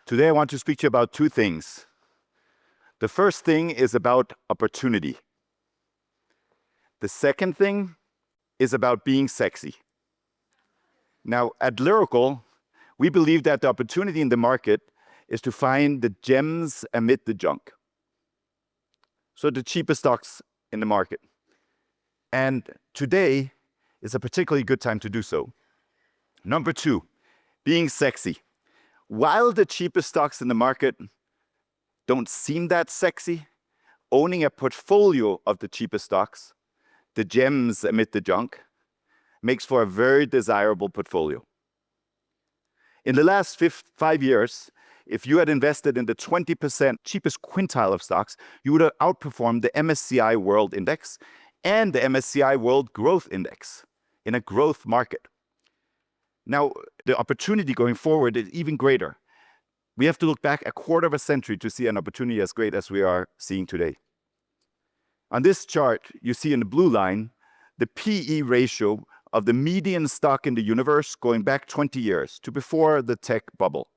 Today I want to speak to you about two things. The first thing is about opportunity. The second thing is about being sexy. Now, at Lyrical, we believe that the opportunity in the market is to find the gems amid the junk. So the cheapest stocks in the market. And today is a particularly good time to do so. Number two, being sexy. While the cheapest stocks in the market don't seem that sexy, owning a portfolio of the cheapest stocks, the gems amid the junk, makes for a very desirable portfolio. In the last 5 years, if you had invested in the 20% cheapest quintile of stocks, you would have outperformed the MSCI World Index and the MSCI World Growth Index in a growth market. Now, the opportunity going forward is even greater. We have to look back a quarter of a century to see an opportunity as great as we are seeing today. On this chart, you see in the blue line, the PE ratio of the median stock in the universe going back 20 years to before the tech bubble.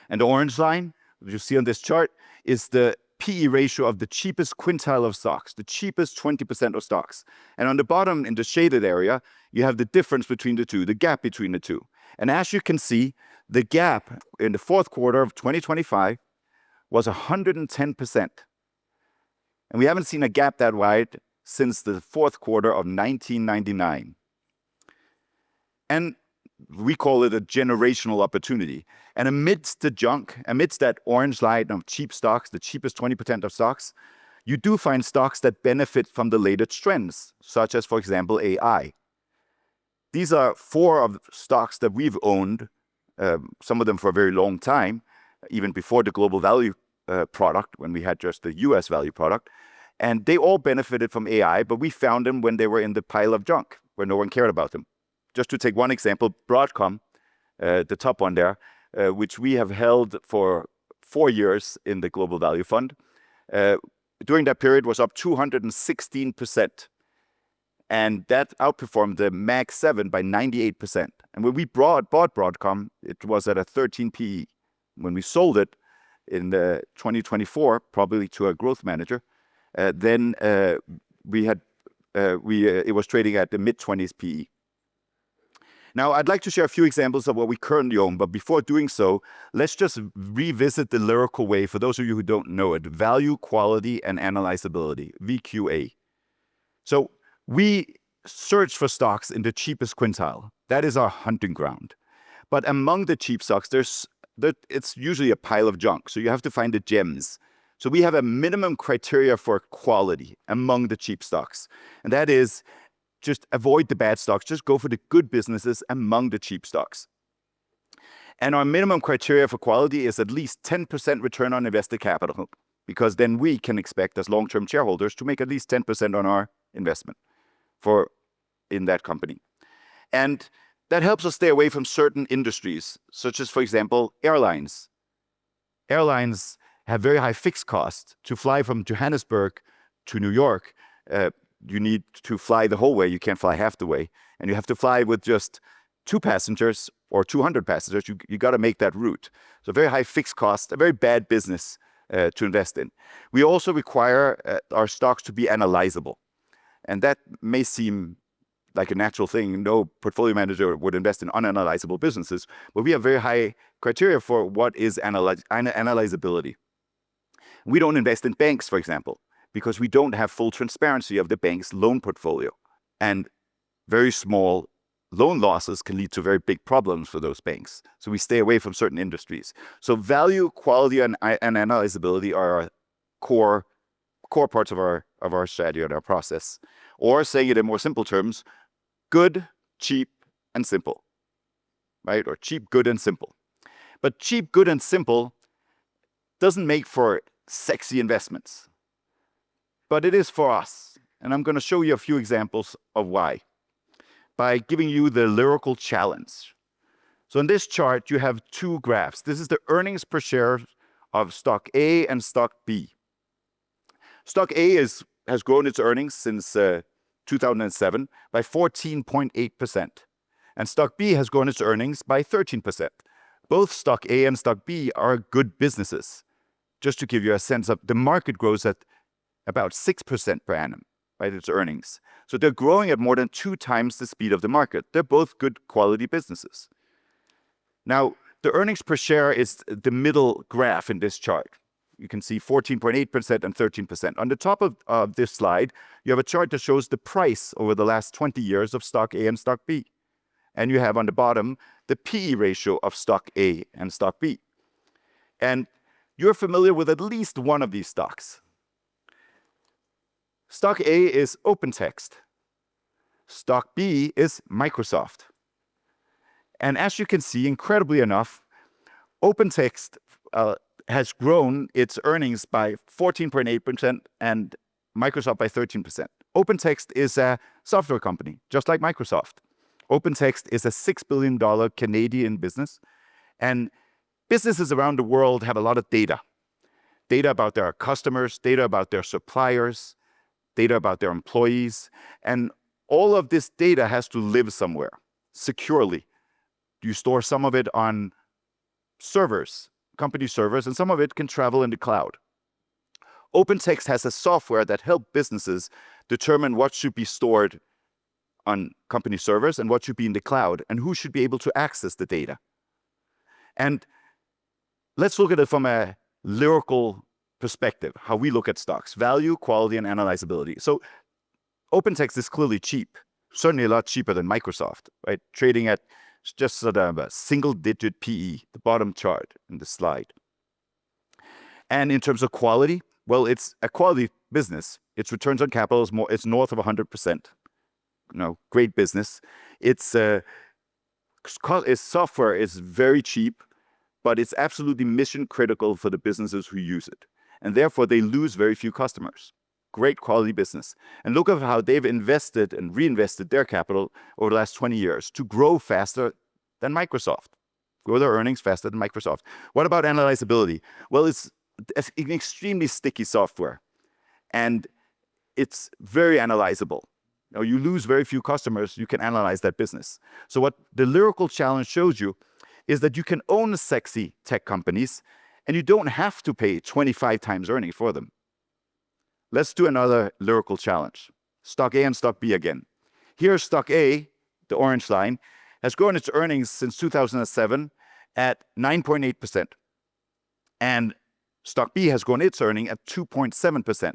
And the orange line, which you see on this chart, is the PE ratio of the cheapest quintile of stocks, the cheapest 20% of stocks. And on the bottom, in the shaded area, you have the difference between the two, the gap between the two. And as you can see, the gap in the fourth quarter of 2025 was 110%. And we haven't seen a gap that wide since the fourth quarter of 1999. And we call it a generational opportunity. And amidst the junk, amidst that orange line of cheap stocks, the cheapest 20% of stocks, you do find stocks that benefit from the latest trends, such as, for example, AI. These are 4 of the stocks that we've owned, some of them for a very long time, even before the global value product, when we had just the US value product. And they all benefited from AI, but we found them when they were in the pile of junk, where no one cared about them. Just to take one example, Broadcom, the top one there, which we have held for 4 years in the Global Value Fund, during that period was up 216%. And that outperformed the Mag 7 by 98%. And when we bought Broadcom, it was at a 13 PE. When we sold it in 2024, probably to a growth manager, then it was trading at the mid-20s PE. Now, I'd like to share a few examples of what we currently own, but before doing so, let's just revisit the Lyrical way for those of you who don't know it: value, quality, and analyzability, VQA. So we search for stocks in the cheapest quintile. That is our hunting ground. But among the cheap stocks, it's usually a pile of junk, so you have to find the gems. So we have a minimum criteria for quality among the cheap stocks, and that is just avoid the bad stocks, just go for the good businesses among the cheap stocks. And our minimum criteria for quality is at least 10% return on invested capital, because then we can expect as long-term shareholders to make at least 10% on our investment in that company. And that helps us stay away from certain industries, such as, for example, airlines. Airlines have very high fixed costs. To fly from Johannesburg to New York, you need to fly the whole way. You can't fly half the way. And you have to fly with just 2 passengers or 200 passengers. You got to make that route. So very high fixed cost, a very bad business to invest in. We also require our stocks to be analyzable. And that may seem like a natural thing. No portfolio manager would invest in unanalyzable businesses, but we have very high criteria for what is analyzability. We don't invest in banks, for example, because we don't have full transparency of the bank's loan portfolio. And very small loan losses can lead to very big problems for those banks. So we stay away from certain industries. So value, quality, and analyzability are our core parts of our strategy and our process. Or saying it in more simple terms, good, cheap, and simple. Right? Or cheap, good, and simple. But cheap, good, and simple doesn't make for sexy investments. But it is for us. And I'm going to show you a few examples of why, by giving you the Lyrical challenge. So in this chart, you have 2 graphs. This is the earnings per share of stock A and stock B. Stock A has grown its earnings since 2007 by 14.8%. And stock B has grown its earnings by 13%. Both stock A and stock B are good businesses. Just to give you a sense of, the market grows at about 6% per annum, right? Its earnings. So they're growing at more than 2 times the speed of the market. They're both good quality businesses. Now, the earnings per share is the middle graph in this chart. You can see 14.8% and 13%. On the top of this slide, you have a chart that shows the price over the last 20 years of stock A and stock B. And you have on the bottom the PE ratio of stock A and stock B. And you're familiar with at least one of these stocks. Stock A is OpenText. Stock B is Microsoft. And as you can see, incredibly enough, OpenText has grown its earnings by 14.8% and Microsoft by 13%. OpenText is a software company, just like Microsoft. OpenText is a $6 billion Canadian business, and businesses around the world have a lot of data. Data about their customers, data about their suppliers, data about their employees, and all of this data has to live somewhere, securely. You store some of it on servers, company servers, and some of it can travel in the cloud. OpenText has a software that helps businesses determine what should be stored on company servers and what should be in the cloud, and who should be able to access the data. And let's look at it from a lyrical perspective, how we look at stocks: value, quality, and analyzability. So OpenText is clearly cheap, certainly a lot cheaper than Microsoft, right? Trading at just sort of a single-digit PE, the bottom chart in the slide. And in terms of quality, well, it's a quality business. Its returns on capital is it's north of 100%. Great business. Its software is very cheap, but it's absolutely mission critical for the businesses who use it. And therefore, they lose very few customers. Great quality business. And look at how they've invested and reinvested their capital over the last 20 years to grow faster than Microsoft, grow their earnings faster than Microsoft. What about analyzability? Well, it's an extremely sticky software, and it's very analyzable. You lose very few customers, you can analyze that business. So what the lyrical challenge shows you is that you can own sexy tech companies, and you don't have to pay 25 times earnings for them. Let's do another lyrical challenge. Stock A and stock B again. Here, stock A, the orange line, has grown its earnings since 2007 at 9.8%. And stock B has grown its earning at 2.7%.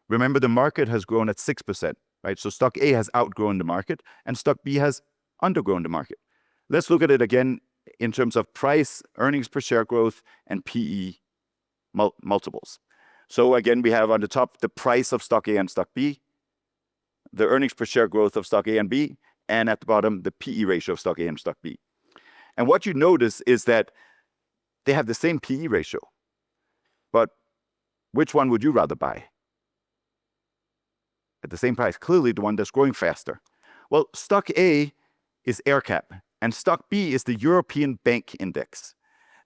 Remember, the market has grown at 6%, right? So stock A has outgrown the market, and stock B has undergrown the market. Let's look at it again in terms of price, earnings per share growth, and PE multiples. So again, we have on the top the price of stock A and stock B, the earnings per share growth of stock A and B, and at the bottom, the PE ratio of stock A and stock B. And what you notice is that they have the same PE ratio, but which one would you rather buy? At the same price, clearly the one that's growing faster. Well, stock A is AerCap, and stock B is the European Bank Index.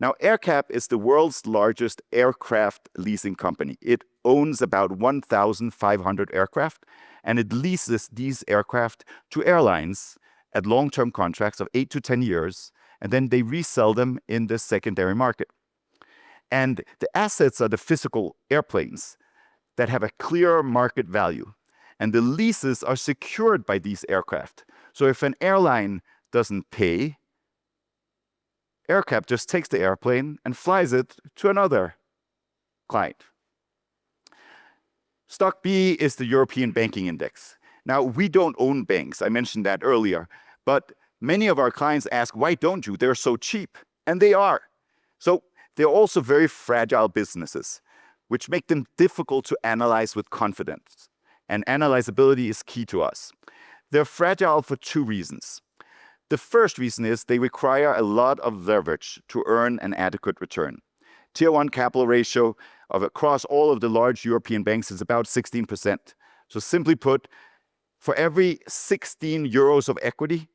Now, AerCap is the world's largest aircraft leasing company. It owns about 1,500 aircraft, and it leases these aircraft to airlines at long-term contracts of 8 to 10 years, and then they resell them in the secondary market. And the assets are the physical airplanes that have a clear market value, and the leases are secured by these aircraft. So if an airline doesn't pay, AerCap just takes the airplane and flies it to another client. Stock B is the European Banking Index. Now, we don't own banks. I mentioned that earlier. But many of our clients ask, why don't you? They're so cheap. And they are. So they're also very fragile businesses, which make them difficult to analyze with confidence. And analyzability is key to us. They're fragile for 2 reasons. The first reason is they require a lot of leverage to earn an adequate return. Tier 1 capital ratio across all of the large European banks is about 16%. So simply put, for every 16 euros of equity,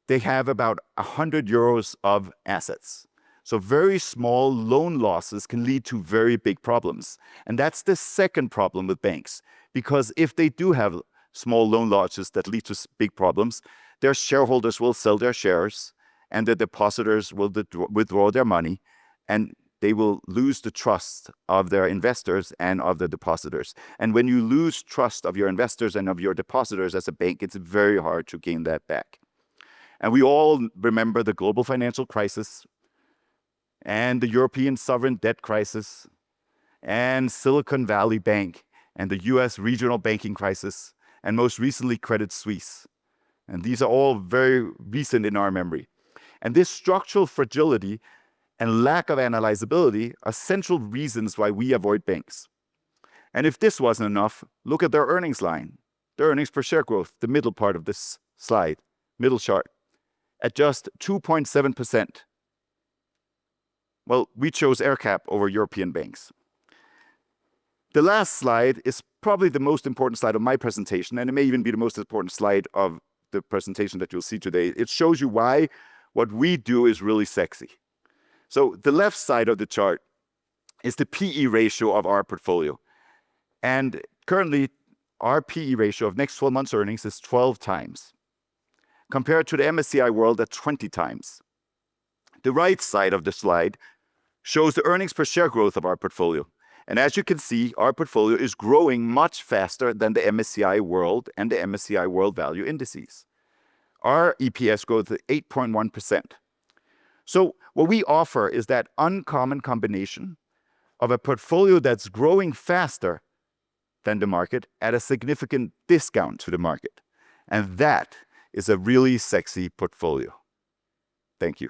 they have about 100 euros of assets. So very small loan losses can lead to very big problems. And that's the second problem with banks, because if they do have small loan losses that lead to big problems, their shareholders will sell their shares, and the depositors will withdraw their money, and they will lose the trust of their investors and of the depositors. And when you lose trust of your investors and of your depositors as a bank, it's very hard to gain that back. And we all remember the global financial crisis and the European sovereign debt crisis and Silicon Valley Bank and the US regional banking crisis, and most recently Credit Suisse. And these are all very recent in our memory. And this structural fragility and lack of analyzability are central reasons why we avoid banks. And if this wasn't enough, look at their earnings line, their earnings per share growth, the middle part of this slide, middle chart, at just 2.7%. Well, we chose AerCap over European banks. The last slide is probably the most important slide of my presentation, and it may even be the most important slide of the presentation that you'll see today. It shows you why what we do is really sexy. So the left side of the chart is the PE ratio of our portfolio. And currently, our PE ratio of next 12 months earnings is 12 times, compared to the MSCI World at 20 times. The right side of the slide shows the earnings per share growth of our portfolio. And as you can see, our portfolio is growing much faster than the MSCI World and the MSCI World Value indices. Our EPS growth is 8.1%. So what we offer is that uncommon combination of a portfolio that's growing faster than the market at a significant discount to the market. And that is a really sexy portfolio. Thank you.